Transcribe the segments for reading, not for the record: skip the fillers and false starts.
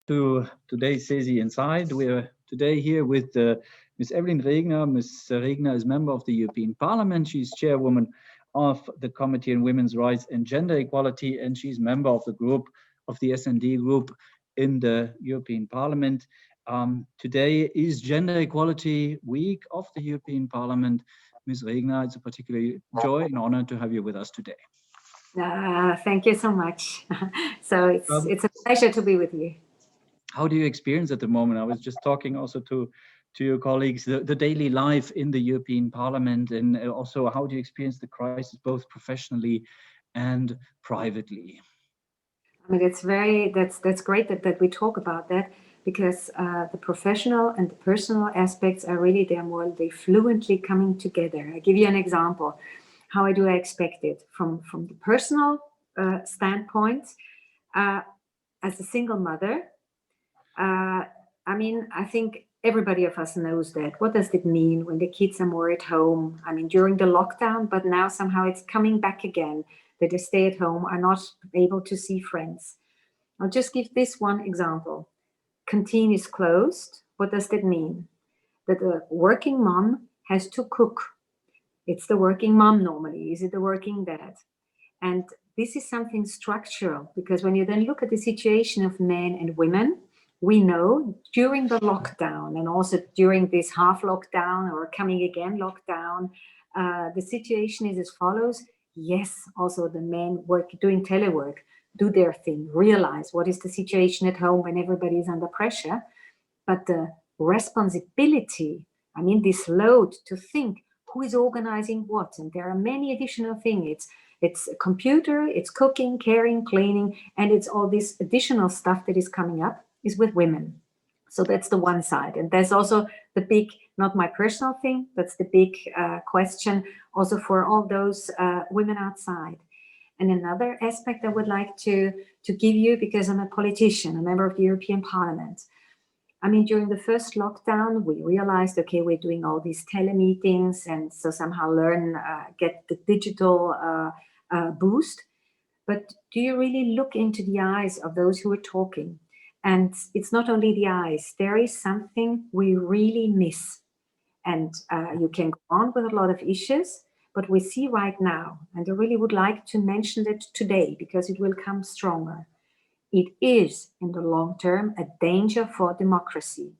to today's CESI Inside. We're today here with Ms. Evelyn Regner. Ms. Regner is member of the European Parliament. She's chairwoman of the Committee on Women's Rights and Gender Equality, and she's member of the group of the S&D group in the European Parliament. Today is Gender Equality Week of the European Parliament. Ms. Regner, it's a particular joy and honor to have you with us today. Thank you so much. So it's a pleasure to be with you. How do you experience at the moment? I was just talking also to your colleagues, the daily life in the European Parliament, and also how do you experience the crisis both professionally and privately? I mean, that's great that we talk about that, because the professional and the personal aspects are really they fluently coming together. I give you an example. How I expect it from the personal standpoint. As a single mother, I mean, I think everybody of us knows that. What does it mean when the kids are more at home? I mean, during the lockdown, but now somehow it's coming back again, that they stay at home, are not able to see friends. I'll just give this one example. Canteen is closed. What does that mean? That a working mom has to cook. It's the working mom normally. Is it the working dad? And this is something structural, because when you then look at the situation of men and women, we know during the lockdown and also during this half lockdown or coming again lockdown, the situation is as follows. Yes, also the men doing telework, do their thing, realize what is the situation at home when everybody is under pressure. But the responsibility, I mean, this load to think, who is organizing what? And there are many additional things. It's a computer, it's cooking, caring, cleaning, and it's all this additional stuff that is coming up is with women. So that's the one side. And there's also the big, not my personal thing, that's the big question also for all those women outside. And another aspect I would like to give you, because I'm a politician, a member of the European Parliament. I mean, during the first lockdown, we realized, okay, we're doing all these telemeetings and so somehow get the digital boost. But do you really look into the eyes of those who are talking? And it's not only the eyes, there is something we really miss. And you can go on with a lot of issues, but we see right now, and I really would like to mention it today because it will come stronger. It is, in the long term, a danger for democracy.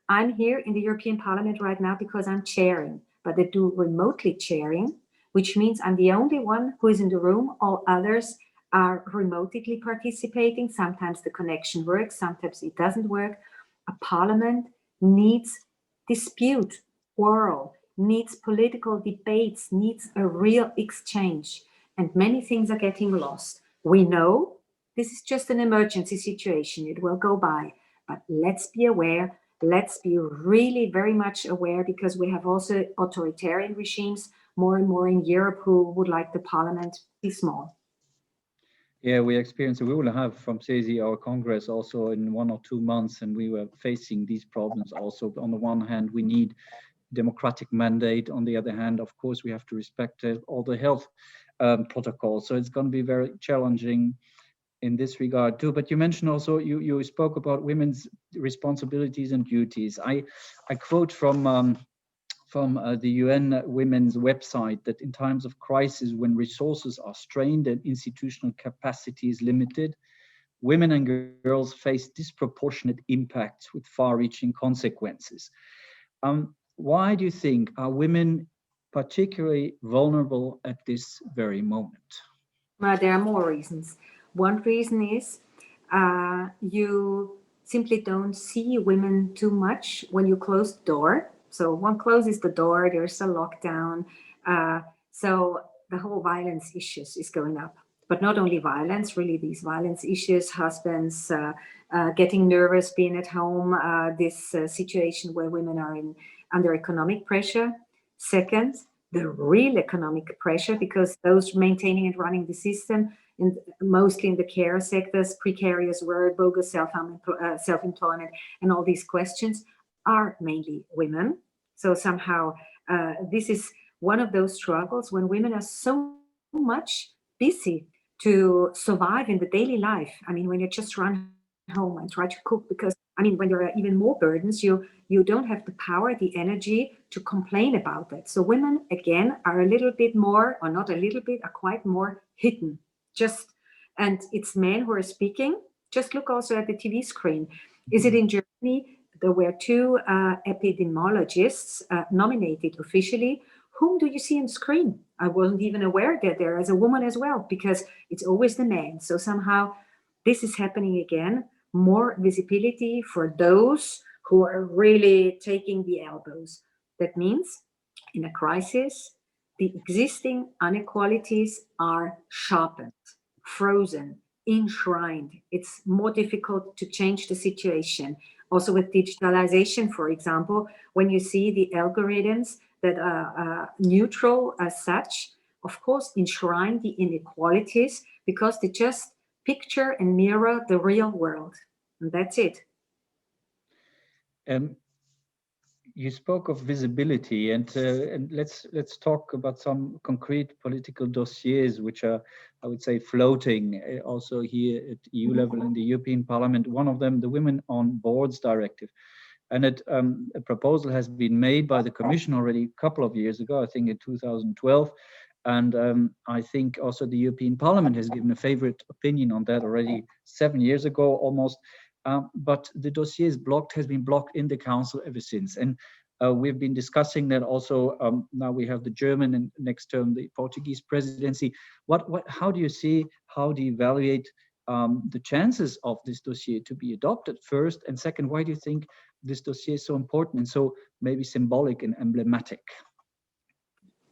I'm here in the European Parliament right now because I'm chairing, but I do remotely chairing, which means I'm the only one who is in the room. All others are remotely participating. Sometimes the connection works, sometimes it doesn't work. A parliament needs dispute, quarrel, needs political debates, needs a real exchange. And many things are getting lost. We know this is just an emergency situation. It will go by. But let's be aware. Let's be really very much aware, because we have also authoritarian regimes more and more in Europe who would like the parliament to be small. Yeah, we will have from CESI our Congress also in 1 or 2 months, and we were facing these problems also. On the one hand, we need democratic mandate. On the other hand, of course, we have to respect all the health protocols. So it's going to be very challenging in this regard too. But you mentioned also, you spoke about women's responsibilities and duties. I quote from the UN Women's website that in times of crisis, when resources are strained and institutional capacity is limited, women and girls face disproportionate impacts with far-reaching consequences. Why do you think are women particularly vulnerable at this very moment? Well, there are more reasons. One reason is you simply don't see women too much when you close the door. So one closes the door, there's a lockdown. So the whole violence issues is going up. But not only violence, really these violence issues, husbands getting nervous, being at home, this situation where women are under economic pressure. Second, the real economic pressure, because those maintaining and running the system, mostly in the care sectors, precarious work, bogus self-employment, and all these questions are mainly women. So somehow this is one of those struggles when women are so much busy to survive in the daily life. I mean, when you just run home and try to cook, because I mean, when there are even more burdens, you don't have the power, the energy to complain about that. So women again are a little bit more, or not a little bit, are quite more hidden. And it's men who are speaking. Just look also at the TV screen. Is it in Germany? There were two epidemiologists nominated officially. Whom do you see on screen? I wasn't even aware that there is a woman as well, because it's always the man. So somehow this is happening again. More visibility for those who are really taking the elbows. That means in a crisis, the existing inequalities are sharpened, frozen, enshrined. It's more difficult to change the situation. Also with digitalization, for example, when you see the algorithms that are neutral as such, of course, enshrine the inequalities because they just picture and mirror the real world. And that's it. You spoke of visibility, and let's talk about some concrete political dossiers which are, I would say, floating also here at EU level in the European Parliament. One of them, the Women on Boards Directive, and a proposal has been made by the Commission already a couple of years ago, I think in 2012. And I think also the European Parliament has given a favorite opinion on that already 7 years ago almost. But the dossier is blocked, has been blocked in the Council ever since. And we've been discussing that also. Now we have the German and next term the Portuguese presidency. How do you see, how do you evaluate the chances of this dossier to be adopted first? And second, why do you think this dossier is so important and so maybe symbolic and emblematic?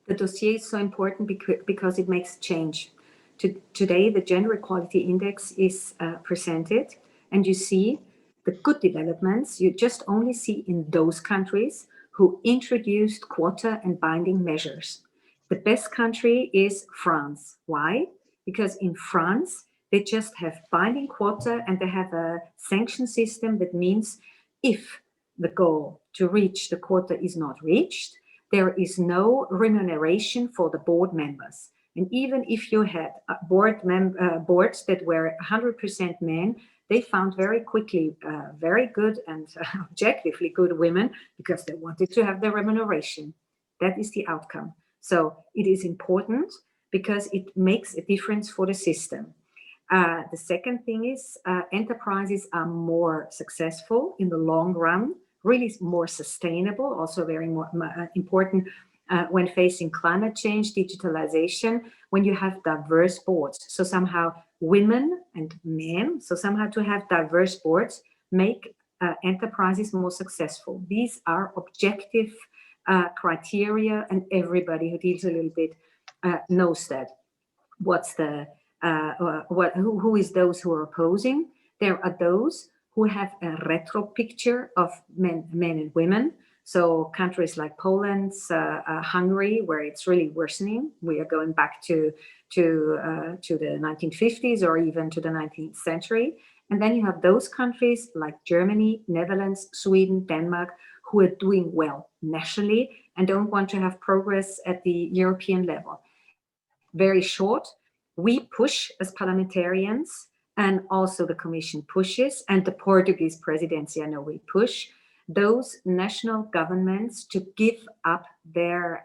The dossier is so important because it makes change. Today, the Gender Equality Index is presented, and you see the good developments you just only see in those countries who introduced quota and binding measures. The best country is France. Why? Because in France, they just have binding quota and they have a sanction system that means if the goal to reach the quota is not reached, there is no remuneration for the board members. And even if you had boards that were 100% men, they found very quickly very good and objectively good women because they wanted to have their remuneration. That is the outcome. So it is important because it makes a difference for the system. The second thing is enterprises are more successful in the long run, really more sustainable, also very important when facing climate change, digitalization, when you have diverse boards. So somehow women and men, so somehow to have diverse boards make enterprises more successful. These are objective criteria, and everybody who deals a little bit knows that. What's the who is those who are opposing? There are those who have a retro picture of men and women. So countries like Poland, Hungary, where it's really worsening. We are going back to the 1950s or even to the 19th century. And then you have those countries like Germany, Netherlands, Sweden, Denmark, who are doing well nationally and don't want to have progress at the European level. Very short, we push as parliamentarians, and also the Commission pushes, and the Portuguese presidency, I know we push those national governments to give up their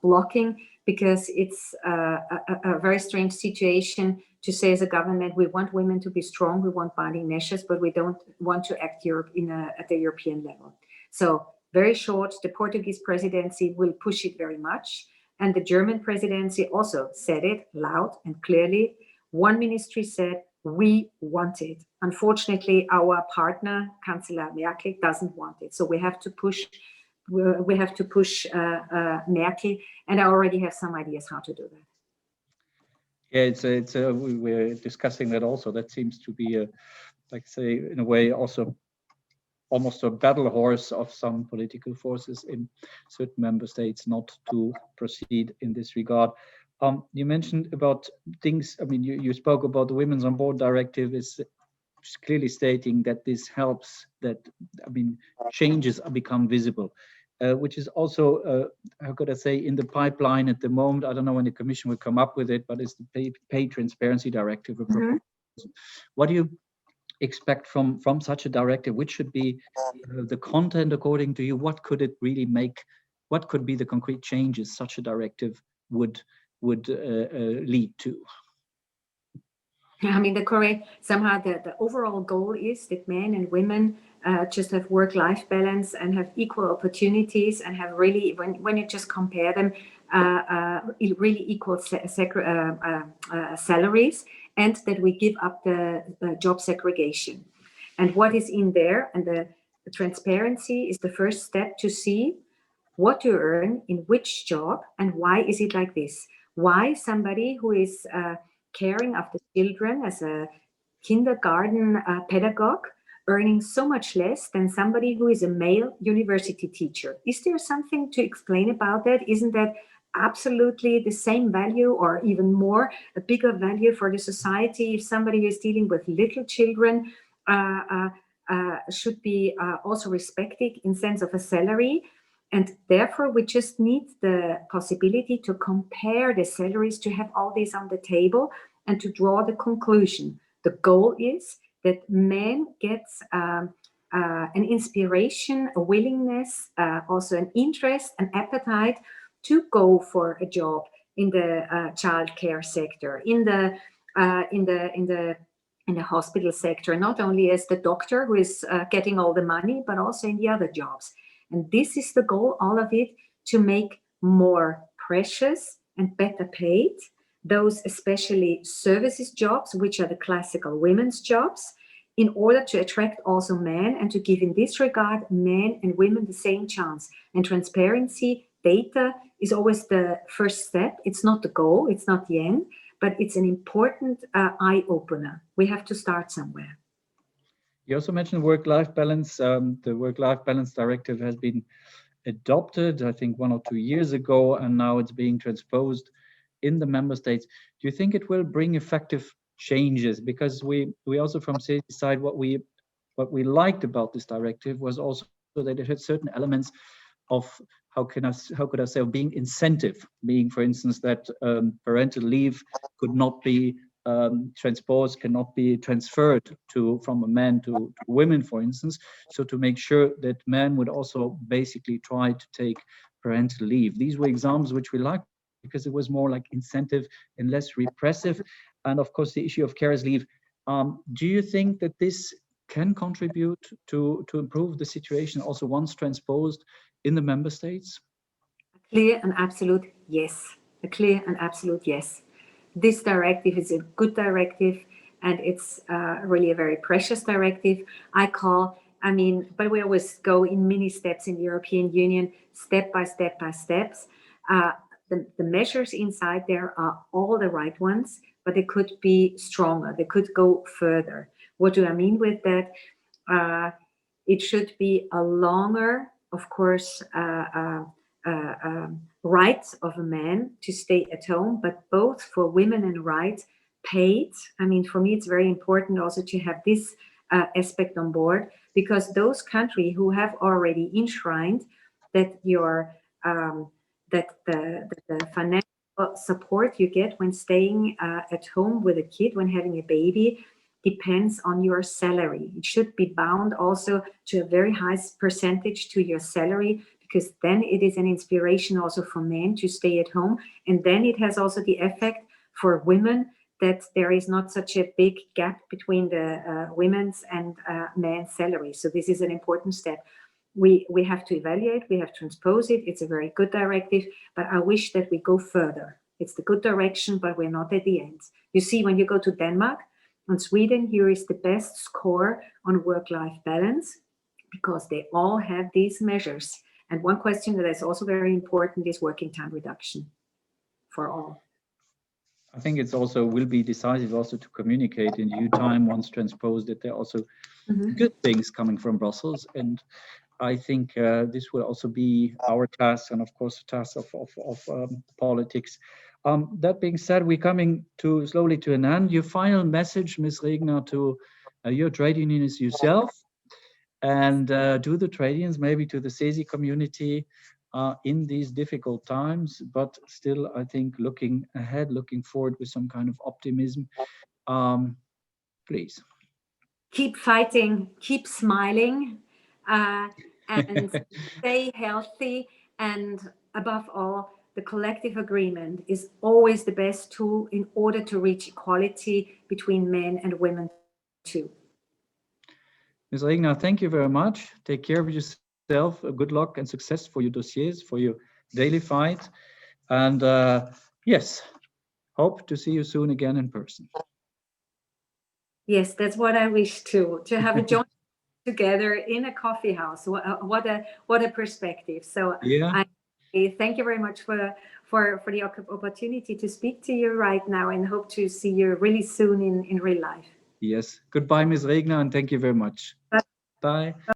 blocking, because it's a very strange situation to say as a government, we want women to be strong, we want binding measures, but we don't want to act at the European level. So very short, the Portuguese presidency will push it very much. And the German presidency also said it loud and clearly. One ministry said, we want it. Unfortunately, our partner, Chancellor Merkel, doesn't want it. So we have to push Merkel, and I already have some ideas how to do that. Yeah, we're discussing that also. That seems to be like say, in a way, also almost a battle horse of some political forces in certain member states not to proceed in this regard. You mentioned about things, I mean, you spoke about the Women's on Board Directive is clearly stating that this helps, that, I mean, changes become visible, which is also, how could I say, in the pipeline at the moment. I don't know when the Commission will come up with it, but it's the Pay Transparency Directive, What do you expect from such a directive? Which should be the content according to you? What could it really make? What could be the concrete changes such a directive would lead to? I mean, somehow the overall goal is that men and women just have work-life balance and have equal opportunities and have really, when you just compare them, really equal salaries, and that we give up the job segregation. And what is in there, and the transparency is the first step to see what you earn in which job and why is it like this. Why somebody who is caring after children as a kindergarten pedagogue earning so much less than somebody who is a male university teacher? Is there something to explain about that? Isn't that absolutely the same value, or even more, a bigger value for the society if somebody who is dealing with little children should be also respected in sense of a salary? And therefore, we just need the possibility to compare the salaries, to have all this on the table and to draw the conclusion. The goal is that man gets an inspiration, a willingness, also an interest, an appetite to go for a job in the childcare sector, in the hospital sector, not only as the doctor who is getting all the money, but also in the other jobs. And this is the goal, all of it, to make more precious and better paid those especially services jobs, which are the classical women's jobs, in order to attract also men and to give in this regard men and women the same chance. And transparency, data is always the first step. It's not the goal, it's not the end, but it's an important eye-opener. We have to start somewhere. You also mentioned work-life balance. The Work-life Balance Directive has been adopted, I think, 1 or 2 years ago, and now it's being transposed in the member states. Do you think it will bring effective changes? Because we also from CESI side, what we liked about this directive was also that it had certain elements of how could I say, of being incentive, being, for instance, that parental leave could not be transposed, cannot be transferred from a man to women, for instance. So to make sure that men would also basically try to take parental leave. These were examples which we liked because it was more like incentive and less repressive. And of course, the issue of carers leave. Do you think that this can contribute to improve the situation also once transposed in the member states? Clear and absolute yes. A clear and absolute yes. This directive is a good directive, and it's really a very precious directive. But we always go in mini steps in the European Union, step by step by steps. The measures inside there are all the right ones, but they could be stronger. They could go further. What do I mean with that? It should be a longer, of course, right of a man to stay at home, but both for women and rights paid. I mean, for me, it's very important also to have this aspect on board, because those countries who have already enshrined that that the financial support you get when staying at home with a kid, when having a baby, depends on your salary. It should be bound also to a very high percentage to your salary, because then it is an inspiration also for men to stay at home. And then it has also the effect for women that there is not such a big gap between the women's and men's salary. So this is an important step. We have to evaluate, we have to transpose it. It's a very good directive, but I wish that we go further. It's the good direction, but we're not at the end. You see, when you go to Denmark and Sweden, here is the best score on work-life balance, because they all have these measures. And one question that is also very important is working time reduction for all. I think it's also will be decisive also to communicate in due time once transposed that there are also good things coming from Brussels. And I think this will also be our task, and of course the task of politics. That being said, we're coming slowly to an end. Your final message, Ms. Regner, to your trade unionists yourself, and to the trade unions, maybe to the CESI community in these difficult times, but still, I think, looking ahead, looking forward with some kind of optimism. Please. Keep fighting, keep smiling, and stay healthy. And above all, the collective agreement is always the best tool in order to reach equality between men and women too. Ms. Regner, thank you very much. Take care of yourself. Good luck and success for your dossiers, for your daily fight. And yes, hope to see you soon again in person. Yes, that's what I wish too, to have a joint together in a coffee house. What a perspective. So yeah. I thank you very much for the opportunity to speak to you right now, and hope to see you really soon in real life. Yes. Goodbye, Ms. Regner, and thank you very much. Bye. Bye.